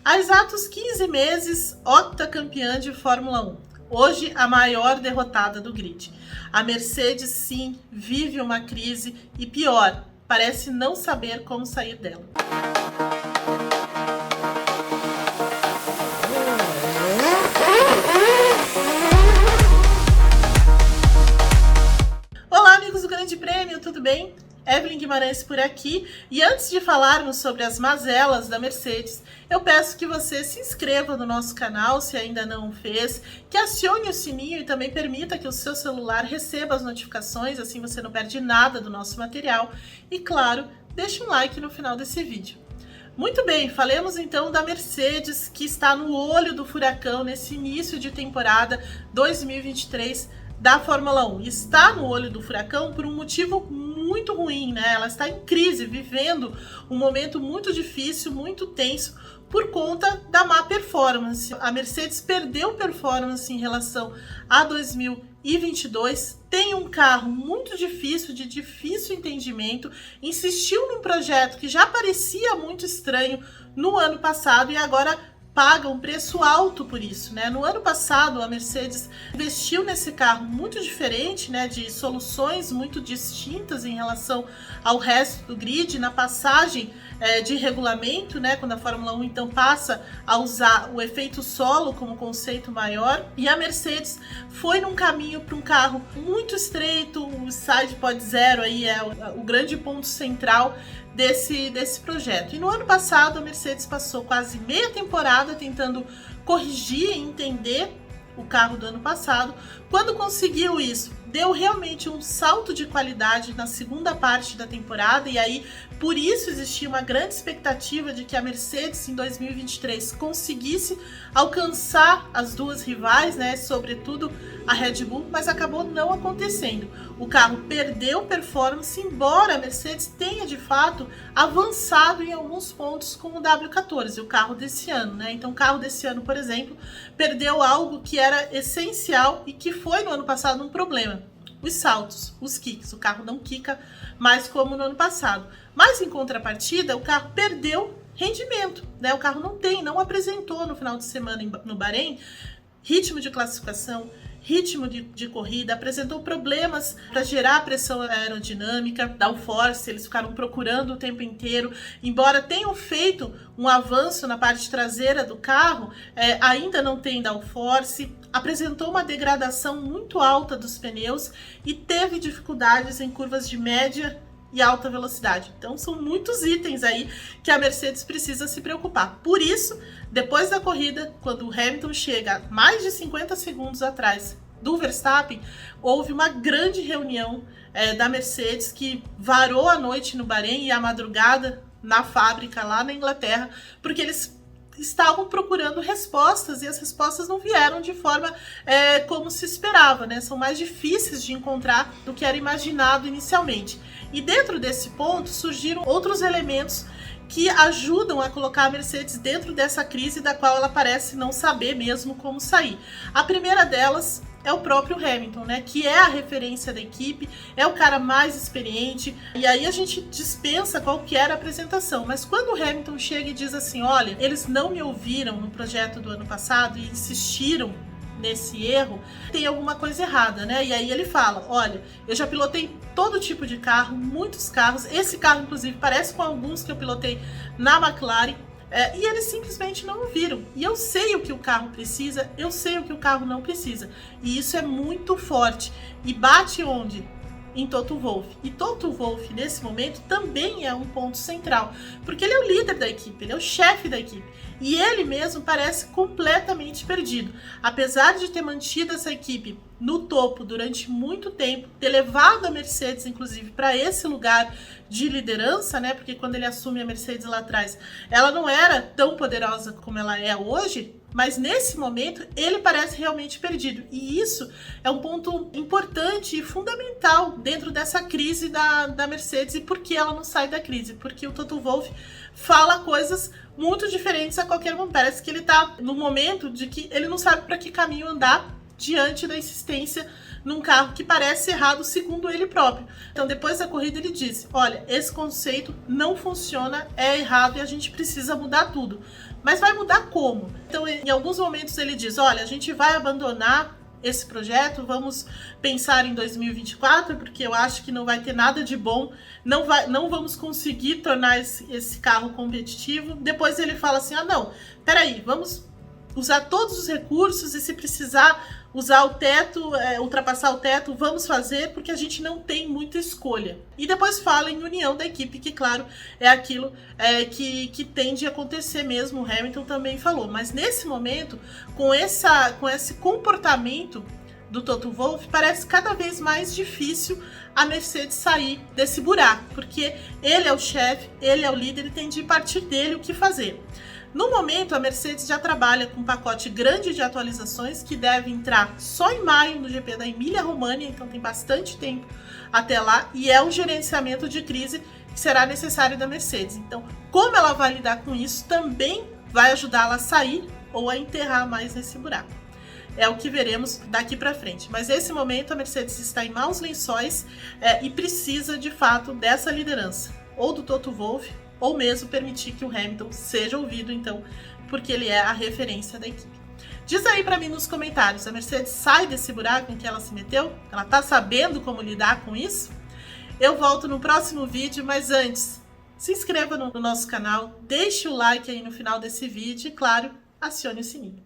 Há exatos 15 meses, octacampeã de Fórmula 1. Hoje, a maior derrotada do grid. A Mercedes, sim, vive uma crise e, pior, parece não saber como sair dela. Olá, amigos do Grande Prêmio, tudo bem? Evelyn Guimarães por aqui, e antes de falarmos sobre as mazelas da Mercedes, eu peço que você se inscreva no nosso canal, se ainda não o fez, que acione o sininho e também permita que o seu celular receba as notificações, assim você não perde nada do nosso material, e claro, deixe um like no final desse vídeo. Muito bem, falemos então da Mercedes, que está no olho do furacão nesse início de temporada 2023 da Fórmula 1. Está no olho do furacão por um motivo muito ruim, né? Ela está em crise, vivendo um momento muito difícil, muito tenso, por conta da má performance. A Mercedes perdeu performance em relação a 2022, tem um carro muito difícil, de difícil entendimento, insistiu num projeto que já parecia muito estranho no ano passado e agora paga um preço alto por isso, né? No ano passado, a Mercedes investiu nesse carro muito diferente, né? De soluções muito distintas em relação ao resto do grid, na passagem de regulamento, né? Quando a Fórmula 1 então passa a usar o efeito solo como conceito maior, e a Mercedes foi num caminho para um carro muito estreito, o side pod zero aí é o grande ponto central desse projeto. E no ano passado a Mercedes passou quase meia temporada tentando corrigir e entender o carro do ano passado. Quando conseguiu isso, deu realmente um salto de qualidade na segunda parte da temporada, e aí por isso existia uma grande expectativa de que a Mercedes em 2023 conseguisse alcançar as duas rivais, né, sobretudo a Red Bull, mas acabou não acontecendo. O carro perdeu performance, embora a Mercedes tenha de fato avançado em alguns pontos com o W14, o carro desse ano, né? Então o carro desse ano, por exemplo, perdeu algo que era essencial e que foi no ano passado um problema: os saltos, os kicks. O carro não quica mais como no ano passado. Mas em contrapartida, o carro perdeu rendimento, né? O carro não apresentou no final de semana no Bahrein ritmo de classificação, ritmo de corrida, apresentou problemas para gerar pressão aerodinâmica, downforce. Eles ficaram procurando o tempo inteiro, embora tenham feito um avanço na parte traseira do carro, ainda não tem downforce, apresentou uma degradação muito alta dos pneus e teve dificuldades em curvas de média e alta velocidade. Então são muitos itens aí que a Mercedes precisa se preocupar. Por isso, depois da corrida, quando o Hamilton chega mais de 50 segundos atrás do Verstappen, houve uma grande reunião da Mercedes, que varou a noite no Bahrein e a madrugada na fábrica lá na Inglaterra, porque eles estavam procurando respostas e as respostas não vieram de forma como se esperava, né? São mais difíceis de encontrar do que era imaginado inicialmente. E dentro desse ponto surgiram outros elementos que ajudam a colocar a Mercedes dentro dessa crise da qual ela parece não saber mesmo como sair. A primeira delas é o próprio Hamilton, né? Que é a referência da equipe, é o cara mais experiente, e aí a gente dispensa qualquer apresentação. Mas quando o Hamilton chega e diz assim: olha, eles não me ouviram no projeto do ano passado e insistiram nesse erro, tem alguma coisa errada, né? E aí ele fala: olha, eu já pilotei todo tipo de carro, muitos carros, esse carro inclusive parece com alguns que eu pilotei na McLaren, e eles simplesmente não ouviram. E eu sei o que o carro precisa, eu sei o que o carro não precisa. E isso é muito forte. E bate onde? Em Toto Wolff. E Toto Wolff, nesse momento, também é um ponto central, porque ele é o líder da equipe, ele é o chefe da equipe. E ele mesmo parece completamente perdido. Apesar de ter mantido essa equipe no topo durante muito tempo, ter levado a Mercedes, inclusive, para esse lugar de liderança, né? Porque quando ele assume a Mercedes lá atrás, ela não era tão poderosa como ela é hoje, mas nesse momento ele parece realmente perdido. E isso é um ponto importante e fundamental dentro dessa crise da Mercedes. E por que ela não sai da crise? Porque o Toto Wolff fala coisas muito diferentes a qualquer momento. Parece que ele está no momento de que ele não sabe para que caminho andar diante da insistência num carro que parece errado segundo ele próprio. Então, depois da corrida, ele disse: olha, esse conceito não funciona, é errado e a gente precisa mudar tudo. Mas vai mudar como? Então, em alguns momentos ele diz, olha, a gente vai abandonar esse projeto, vamos pensar em 2024, porque eu acho que não vai ter nada de bom, não vamos conseguir tornar esse carro competitivo. Depois ele fala assim, não, peraí, vamos usar todos os recursos e se precisar usar o teto, ultrapassar o teto, vamos fazer, porque a gente não tem muita escolha. E depois fala em união da equipe, que claro, é aquilo que tende a acontecer mesmo, o Hamilton também falou. Mas nesse momento, com esse comportamento do Toto Wolff, parece cada vez mais difícil a Mercedes sair desse buraco, porque ele é o chefe, ele é o líder e tem de partir dele o que fazer. No momento, a Mercedes já trabalha com um pacote grande de atualizações que deve entrar só em maio no GP da Emília-Romagna, então tem bastante tempo até lá, e é um gerenciamento de crise que será necessário da Mercedes. Então, como ela vai lidar com isso também vai ajudá-la a sair ou a enterrar mais nesse buraco. É o que veremos daqui para frente. Mas nesse momento a Mercedes está em maus lençóis e precisa de fato dessa liderança, ou do Toto Wolff, ou mesmo permitir que o Hamilton seja ouvido, então, porque ele é a referência da equipe. Diz aí para mim nos comentários, a Mercedes sai desse buraco em que ela se meteu? Ela tá sabendo como lidar com isso? Eu volto no próximo vídeo, mas antes, se inscreva no nosso canal, deixe o like aí no final desse vídeo e, claro, acione o sininho.